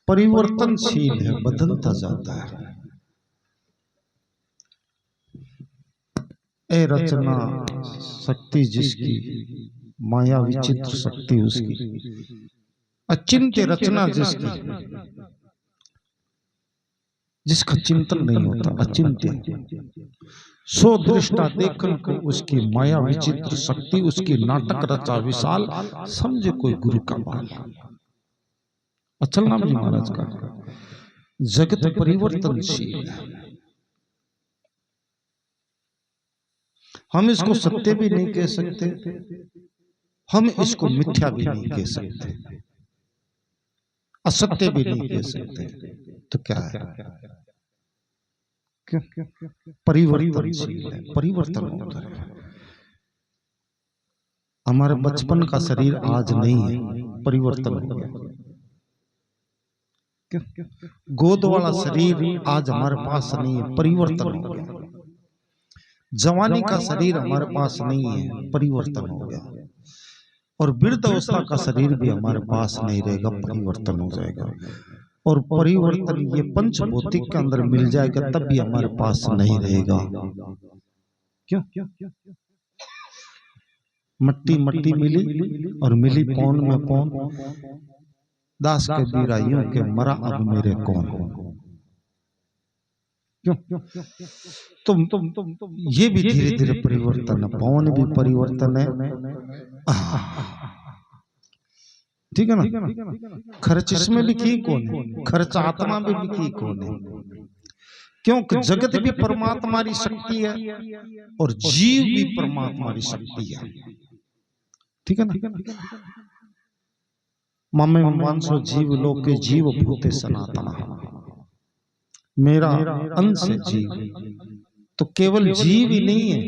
परिवर्तनशील है, बदलता जाता है। ए रचना शक्ति जिसकी, माया विचित्र शक्ति उसकी, अचिंत्य रचना जिसकी, जिसका चिंतन नहीं होता, अचिंत्य। सो दृष्टा देखन को उसकी, माया विचित्र शक्ति उसकी, नाटक रचा विशाल, समझे कोई गुरु का बाल। अचल नाम जी महाराज का। जगत परिवर्तनशील है, हम इसको सत्य भी नहीं कह सकते, हम इसको मिथ्या भी नहीं कह सकते, असत्य भी नहीं कह सकते। तो क्या है? क्यों? परिवर्तनशील है, परिवर्तन होता है। हमारे बचपन का शरीर आज नहीं है, परिवर्तन हो गया। क्यों? गोद वाला शरीर आज हमारे पास नहीं है, परिवर्तन हो गया। जवानी का शरीर हमारे पास नहीं है, परिवर्तन हो गया। और वृद्ध अवस्था का शरीर भी हमारे पास नहीं रहेगा, परिवर्तन हो जाएगा। और परिवर्तन ये पंच भौतिक के अंदर मिल जाएगा, तब भी हमारे पास नहीं रहेगा। क्यों? मट्टी मट्टी मिली और मिली पौन में पौन, दास के बीराइयों के मरा अब मेरे कौन। क्यों? तुम ये भी धीरे धीरे परिवर्तन है, पौन भी परिवर्तन है। ठीक है ना? खर्च इसमें भी की कौन है? खर्च आत्मा में भी की कौन है? क्योंकि जगत भी परमात्मा की शक्ति है और जीव भी परमात्मा की शक्ति है। ठीक है ना? ममे मानसो जीव लोके जीव भूते सनातना, मेरा अंश है जीव। तो केवल जीव ही नहीं है,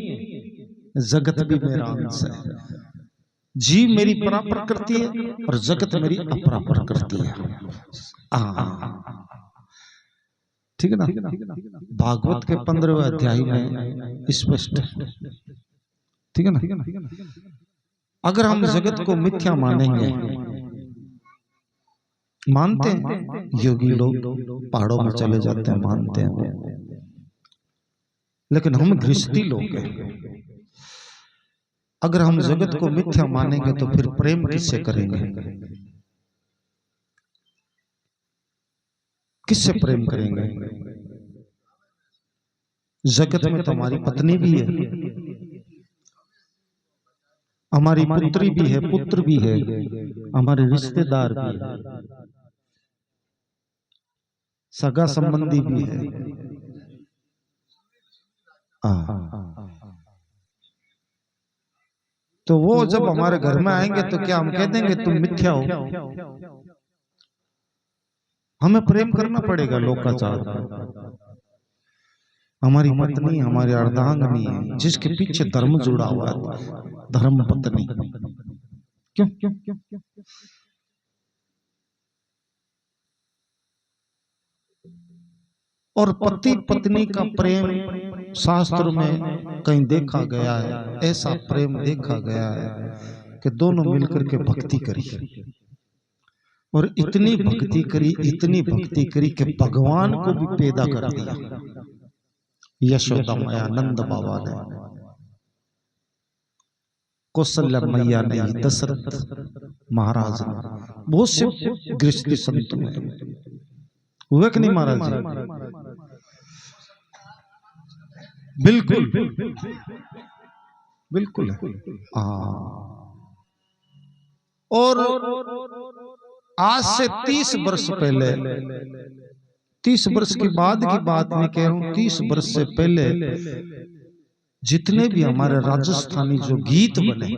जगत भी मेरा अंश है। जीव मेरी परा प्रकृति है और जगत मेरी अपरा प्रकृति है। ठीक है ना? भागवत के 15वें अध्याय में स्पष्ट। ठीक है ना? अगर हम जगत को मिथ्या मानेंगे, मानते हैं योगी लोग पहाड़ों में चले जाते हैं, मानते हैं, लेकिन हम गृहस्थी लोग हैं। अगर हम जगत को मिथ्या मानेंगे तो फिर प्रेम किससे करेंगे? किससे प्रेम करेंगे? जगत में तो हमारी पत्नी भी है, हमारी पुत्री भी है, पुत्र भी है, हमारे रिश्तेदार भी है, सगा संबंधी भी है। तो वो जब हमारे घर में आएंगे तो क्या हम कह देंगे तुम मिथ्या हो? हमें प्रेम करना पड़ेगा लोकाचार। हमारी पत्नी हमारी अर्धांगिनी है, जिसके पीछे धर्म जुड़ा हुआ है, धर्म पत्नी। क्यों? और पति पत्नी का प्रेम शास्त्र में कहीं देखा गया है, ऐसा प्रेम देखा गया है कि दोनों मिलकर के भक्ति करी, और इतनी भक्ति करी, इतनी भक्ति करी कि भगवान को भी पैदा कर दिया। यशोदा मैया, नंद बाबा ने, कौशल्या मैया ने, दशरथ महाराज ने, बहुत से गृहस्थी संत हुए कि नहीं महाराज जी? बिल्कुल बिल्कुल। और आज से 30 वर्ष पहले, 30 वर्ष के बाद की बात नहीं कह रहा हूं, 30 वर्ष से पहले जितने भी हमारे राजस्थानी जो गीत बने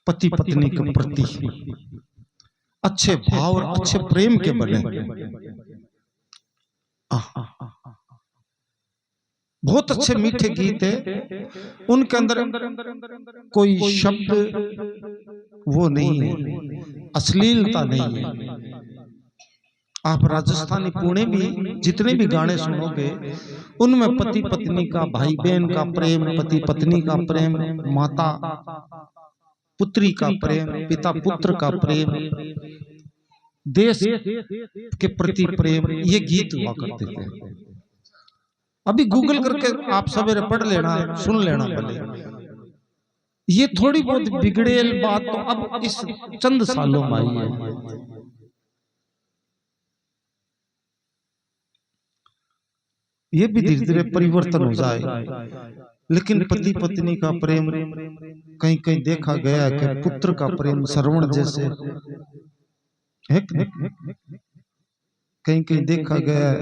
पति पत्नी के प्रति, अच्छे भाव और अच्छे प्रेम के बने, बहुत अच्छे मीठे गीत है। उनके अंदर कोई शब्द वो नहीं है, अश्लीलता नहीं है। आप राजस्थानी पुणे भी जितने भी गाने सुनोगे, उनमें पति पत्नी का, भाई बहन का प्रेम, पति पत्नी का प्रेम, माता पुत्री का प्रेम, पिता पुत्र का प्रेम, देश के प्रति प्रेम, ये गीत हुआ करते थे। अभी गूगल करके आप सवेरे पढ़ लेना, सुन लेना भले। ये थोड़ी बहुत बिगड़ेल बात तो अब इस चंद सालों में आई है। ये भी धीरे धीरे परिवर्तन हो जाए, लेकिन पति पत्नी का प्रेम कहीं कहीं देखा गया है कि पुत्र का प्रेम श्रवण जैसे है, कहीं कहीं देखा गया है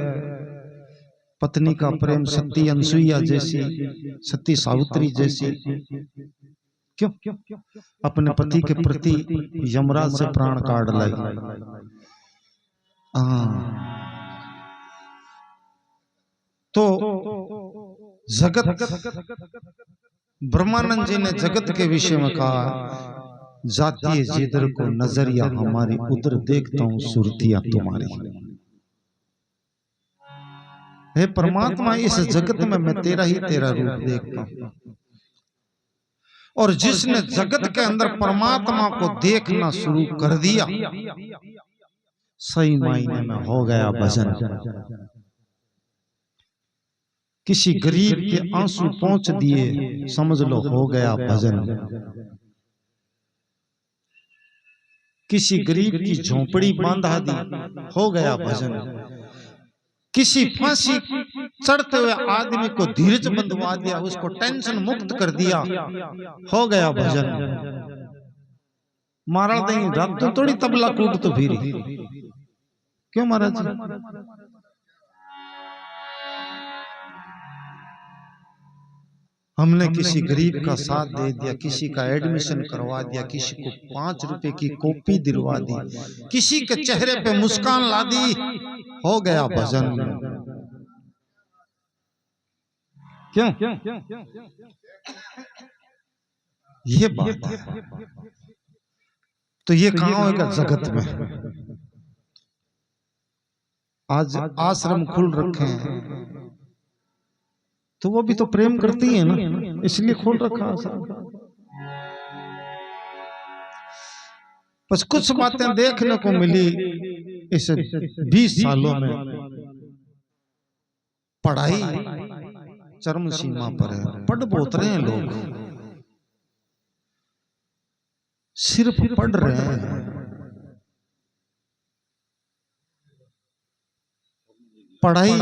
पत्नी का प्रेम सती अनसुईया जैसी, सती सावित्री जैसी। क्यों? अपने पति के प्रति यमराज से प्राण काट लाई। तो जगत, ब्रह्मानंद जी ने जगत के विषय में कहा, जातीय जिधर को नजरिया हमारी, उधर देखता हूं सुरतियां तुम्हारी। हे परमात्मा, इस जगत में मैं तेरा ही तेरा रूप देखता हूं। और जिसने जगत के अंदर परमात्मा को देखना शुरू कर दिया, सही मायने में हो गया भजन। किसी गरीब के आंसू पहुंच दिए, समझ लो हो गया भजन। किसी गरीब की झोंपड़ी बांधा दी, हो गया भजन। किसी फांसी चढ़ते हुए आदमी को धीरज बंधवा दिया, उसको टेंशन मुक्त कर दिया, हो गया भजन। महाराज देंगे रात तो थोड़ी तबला कूद तो फिर क्यों महाराज? हमने किसी गरीब का साथ दे दिया, किसी का एडमिशन करवा दिया, किसी को 5 रुपए की कॉपी दिलवा दी, किसी के चेहरे पे मुस्कान ला दी, हो गया भजन। क्यों? ये बात है। तो ये कहां होगा? जगत में। आज आश्रम खुल रखे हैं, तो वो भी तो प्रेम करती है ना, इसलिए खोल रखा आश्रम। बस कुछ बातें देखने को मिली इस 20 सालों में। पढ़ाई चरम सीमा पर है, पढ़ बहुत रहे हैं लोग, सिर्फ पढ़ रहे हैं। पढ़ाई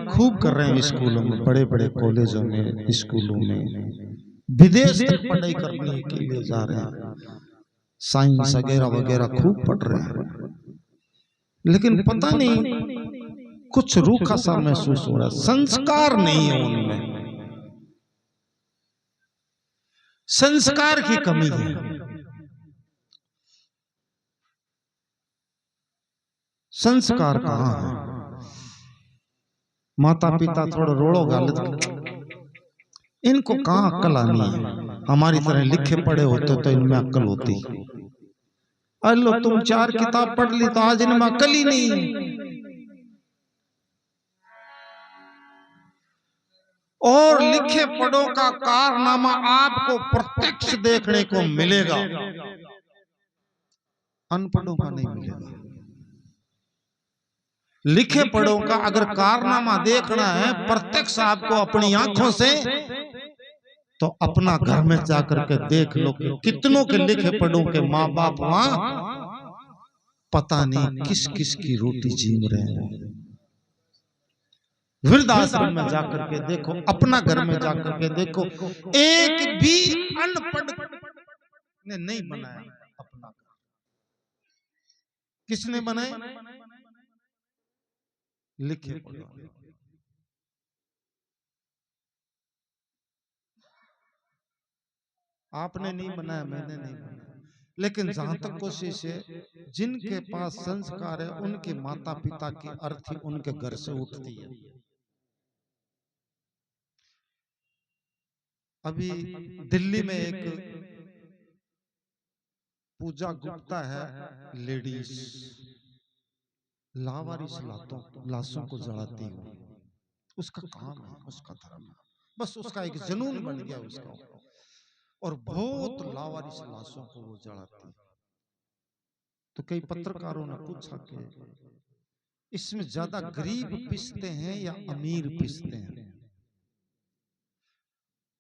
खूब कर रहे हैं स्कूलों में, बड़े बड़े कॉलेजों में, स्कूलों में, विदेश तक पढ़ाई करने के लिए जा रहे हैं, साइंस वगैरह वगैरह खूब पढ़ रहे हैं। लेकिन पता नहीं कुछ रूखा सा महसूस हो रहा है, संस्कार नहीं है उनमें, संस्कार की कमी है। संस्कार कहां है? माता पिता थोड़ा रोड़ो गालित, इनको कहां अक्ल आनी है? हमारी तरह लिखे पढ़े होते तो इनमें अक्ल होती। अल्लो तुम 4 किताब पढ़ ली तो आज इनमें अक्ल ही नहीं। और लिखे पढ़ों का कारनामा आपको प्रत्यक्ष देखने को मिलेगा, अनपढ़ों का नहीं मिलेगा। लिखे पढ़ों का अगर कारनामा देखना है प्रत्यक्ष आपको अपनी आंखों से, तो अपना घर में जाकर के देख लो कि कितनों के लिखे पढ़ों के माँ बाप वहां पता नहीं किस किस की रोटी जीम रहे हैं। वृद्धाश्रम में जाकर के देखो, अपना घर में जाकर के देखो, एक भी अनपढ़ ने नहीं बनाया अपना घर। किसने बनाए? लिखे पढ़े। आपने नहीं बनाया, मैंने नहीं बनाया, लेकिन जहां तक कोशिश है, जिनके पास संस्कार है उनके माता पिता की अर्थी उनके घर से उठती है। अभी दिल्ली में एक पूजा गुप्ता है, लेडीज लावारिस लाशों को जलाती हो, उसका काम है, उसका धर्म है, बस उसका एक जुनून बन गया उसका। और बहुत लावारिस लाशों को वो जलाती। तो कई पत्रकारों ने पूछा कि इसमें ज्यादा गरीब पिसते हैं या अमीर पिसते हैं?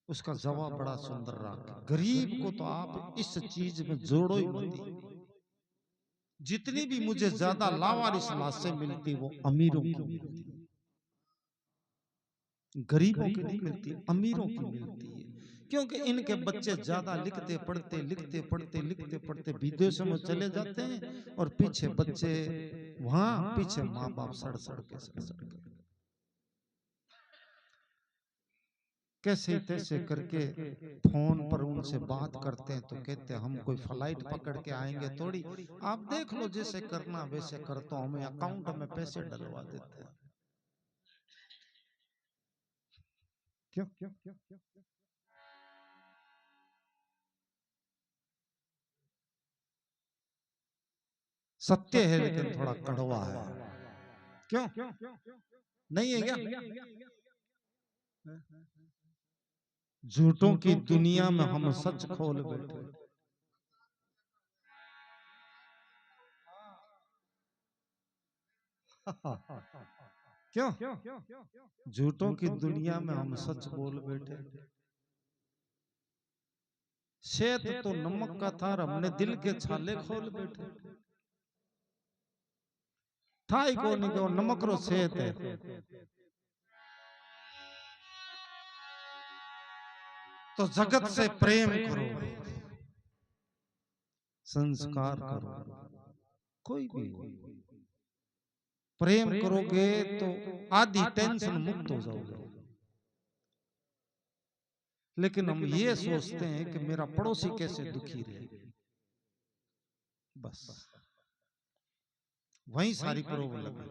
उसका जवाब बड़ा सुंदर रहा, गरीब को तो आप इस चीज में जोड़ो ही मत। जितनी भी मुझे ज्यादा लावारिस लाशें मिलती वो अमीरों की मिलती, गरीबों की नहीं मिलती, अमीरों की मिलती है। क्योंकि इनके बच्चे ज्यादा लिखते पढ़ते विदेशों में चले जाते हैं और पीछे बच्चे वहां पीछे माँ बाप सड़ सड़ के कैसे तैसे करके फोन पर उनसे बात करते हैं तो कहते हैं हम कोई फ्लाइट पकड़ के आएंगे थोड़ी, आप देख लो जैसे करना वैसे कर, तो हमें अकाउंट में पैसे डलवा देते हैं। क्यों क्यों क्यों क्यों सत्य है लेकिन थोड़ा कड़वा है। क्यों नहीं है क्या? झूठों की दुनिया में हम सच खोल बैठे। क्यों झूठों की दुनिया में हम सच बोल बैठे। शेत तो नमक का था, हमने दिल के छाले खोल बैठे। था ही कौन को नमक रो शेत है। तो जगत से प्रेम करो, संस्कार करो, कोई भी प्रेम करोगे तो आधी टेंशन मुक्त हो जाओगे। लेकिन हम ये सोचते हैं कि मेरा पड़ोसी कैसे दुखी रहे, बस वहीं सारी प्रॉब्लम है।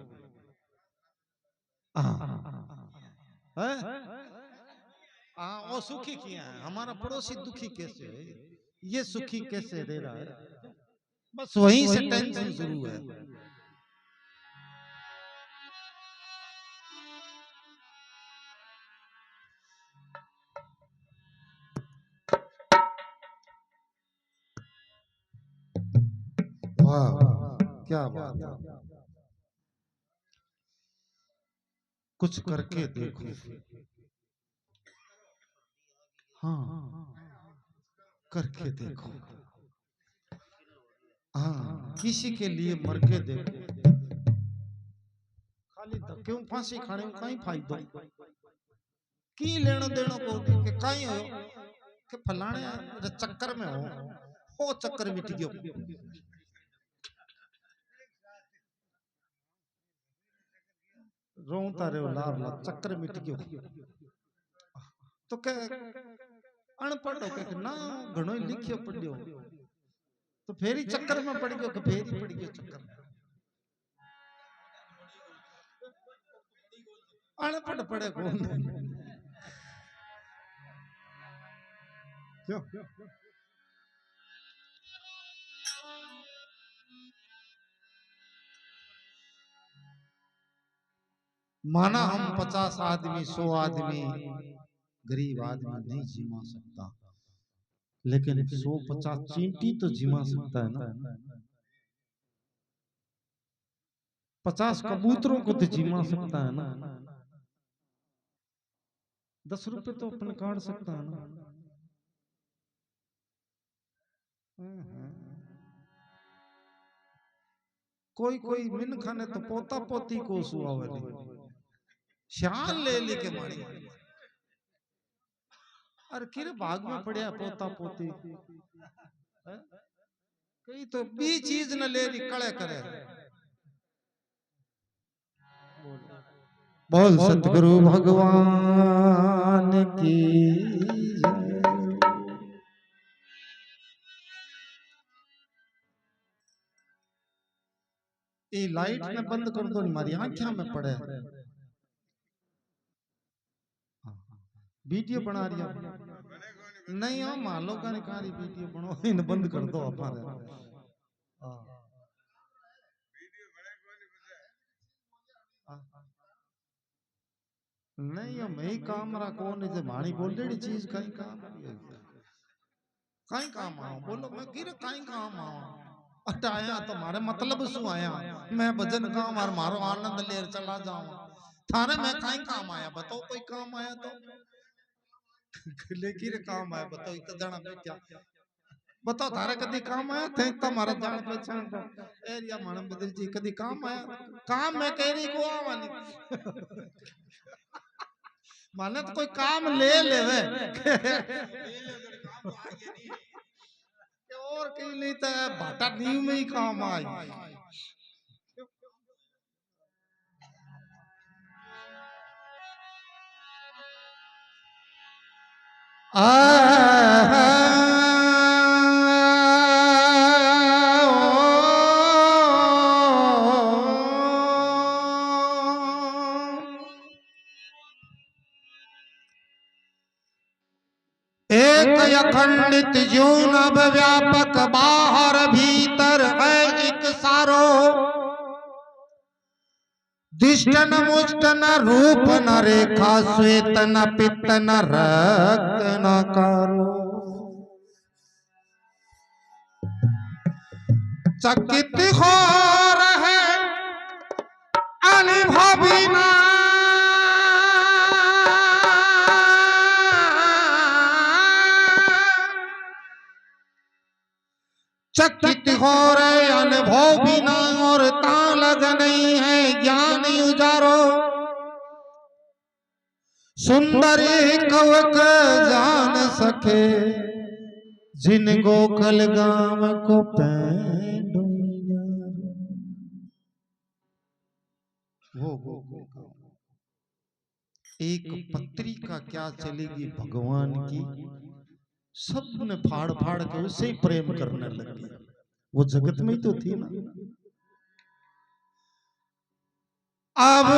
वो सुखी किया है, हमारा पड़ोसी दुखी कैसे है, ये सुखी कैसे रह रहा है, बस वहीं से टेंशन शुरू है। वाह क्या बात है, कुछ करके देखो। हाँ करके देखो, हाँ किसी के लिए मर के देखो। खाली क्यों फांसी खाने में कहीं फायदा की लेनो देनो को कि कहीं हो कि फलाने चक्कर में हो चक्कर मिट गयो। रोता रे लाभ ला चक्कर मिट गयो तो के अनपढ़ हो के ना घणो लिखियो पढ़ियो तो फेरी चक्कर में पड़ गयो कि फेरी पड़ गयो चक्कर में। अनपढ़ पड़े कौन क्यों माना हम 50 आदमी 100 आदमी गरीब आदमी नहीं जिमा सकता, लेकिन 150 चींटी तो जिमा सकता है ना। 50 कबूतरों को तो जिमा सकता है ना। 10 रुपए तो अपन काट सकता है ना। कोई कोई मिन खाने तो पोता पोती को सुआवे नहीं, शान ले ली के मारी। अरे किरे भाग में पड़या पोता पोती, कई तो बी चीज न ले ली कड़े करे। बोल सतगुरु भगवान की जय। ये लाइट ने बंद कर दो, हमारी आंखों में पड़े। वीडियो बना रही है नहीं हो मालो का निकारी वीडियो बनो इन बंद कर दो अपन। नहीं हो मैं काम रहा कौन है जो मानी बोल रही चीज कहीं काम कहीं काम आओ बोलो मैं गिर कहीं काम आओ हटाया तुम्हारे मतलब शू आया मैं भजन गाऊं और मारो आनंद लेर चला जाऊं थारे मैं कहीं काम आया बताओ कोई काम आया तो लेकिन काम आया बताओ इतना जाना बैठा बताओ थारे कदी काम आया थे तुम्हारा जान पहचान एरिया मानम बदल जी कदी काम आया काम मैं कह रही को आवानी माने तो कोई काम ले लेवे और कहीं नहीं तो भाटा नींव में ही काम आई एक अखंडित जीवन व्यापक बाहर भीतर है एक सारो दिष्ट न मुष्ट न रूप न रेखा श्वेत न पित्त न रक्त न कारो चकित हो रहे अनुभवी ना चकित हो रहे अनुभव बिना और तालग नहीं है ज्ञान उजारो सुंदर कवक जान सके जिन गोखल गांव को वो एक पत्रिका क्या चलेगी भगवान की सब ने फाड़ फाड़ के उसे ही प्रेम करने लगे वो जगत में ही तो थी ना अब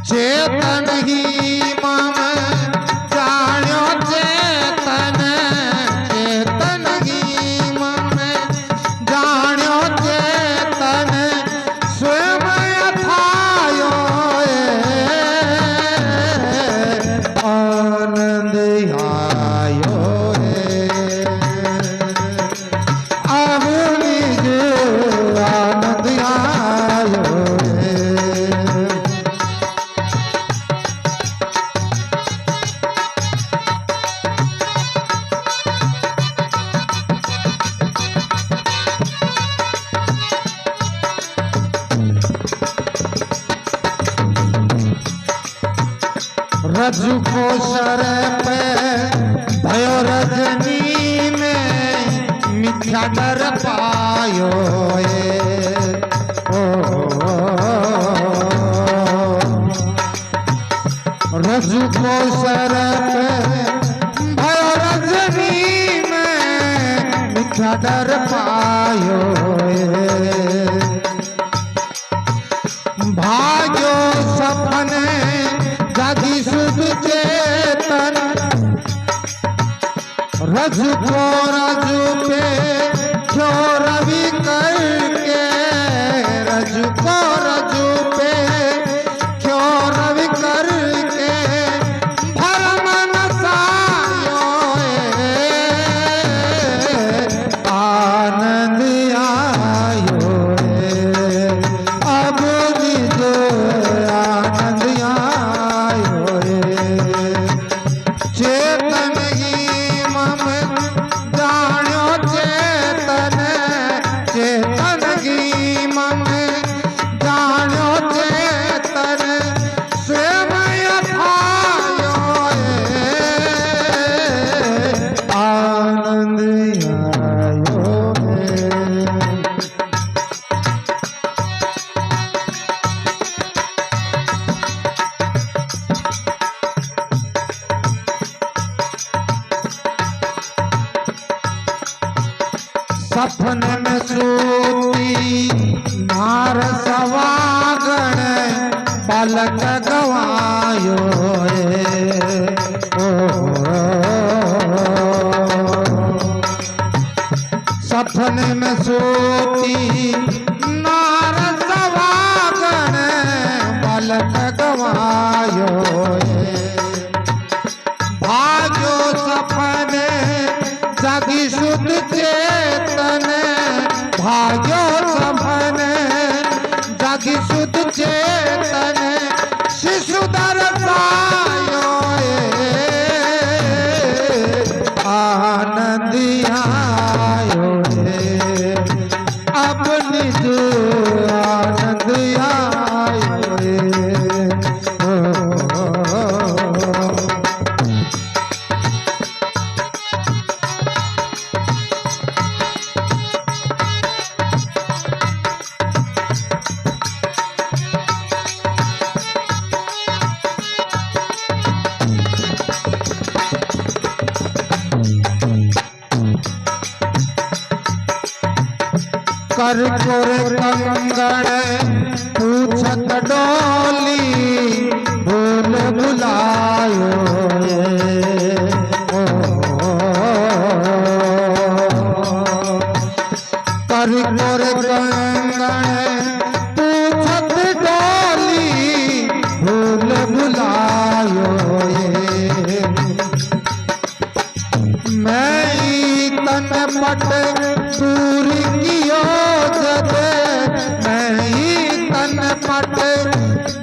चेतन ही मम जानो चेतन चेतन ही मम जानो चेतन स्वयं अथायो आनंद आयो अब निज आनंद आयो रज्जु को सर पे भयो रजनी में मिथ्या डर पायो रज्जु को सर पे भयो रजनी में मिथ्या डर पायो भाग्यो सपने जागी शुद्ध चेतन रज्जु को रज्जु पे क्यों रवि करके रज्जु को रज्जु पे क्यों रवि करके भरम नसायो आनंद आयो अब निज आनंद आयो चेतन ही मम जानो चेतन चेतन ही मम जानो चेतन स्वयं अथायो आनंद आयो सपन में सूती नार सवागण बालक गवायो सपने में सोती नार सवागण बालक गवायो भाग्यो सपने जागी शुद्ध चेतन भाग्यो सपने जागी शुद्ध चेतन शिशु दरसायो आनंद आयो अब निज आनंद आयो कर कोर कंगण पूछत डोली भूल भुलायो कर कोर कंगण पूछत डोली भूल भुलायो मैं तन पट दूर कियो जद मैं तन पट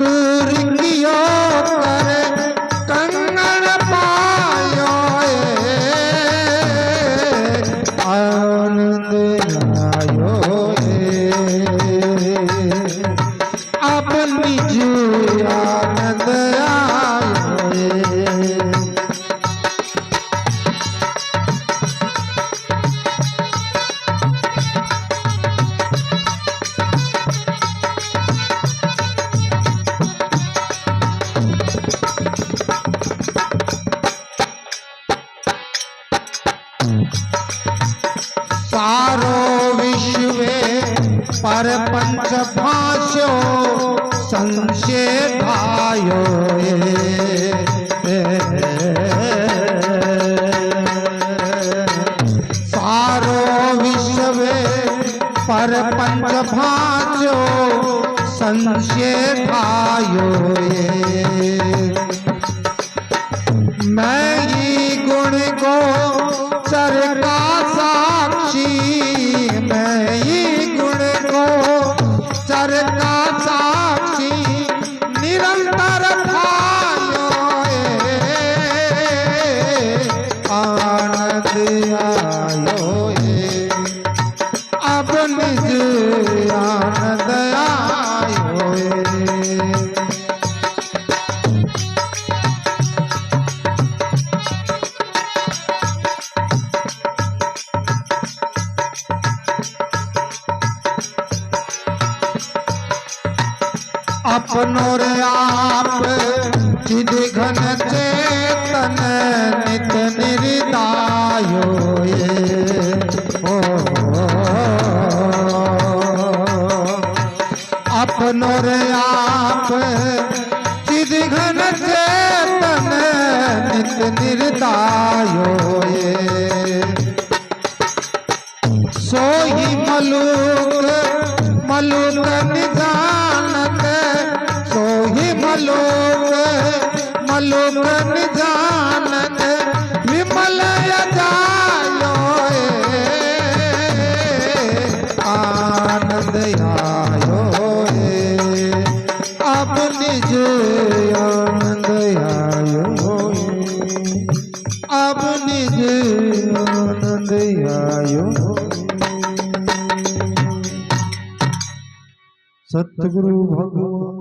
दूर कियो कर कंगन पायो आनंद आयो अब निज आनंद आयो सारो विश्व पर पंच भाष्यो संशय भायो सारो विश्व पर पंच भाष्यो संशय भायो मैं ही गुण को चर का साक्षी मैं ही गुण को चर का साक्षी निरंतर भायो आनंद आयो अब निज आनंद आयो अपनो रे आप चिद घन चेतन नित निर्दायो अपनो रे आप चिद घन चेतन नित निर्दायो सोही मलूक मलूक निजानत सोही मलूक मलूक निजानत विमल जायो आनंद आयो अब निज आनंद आयो अब निज आनंद आयो सतगुरु भगवान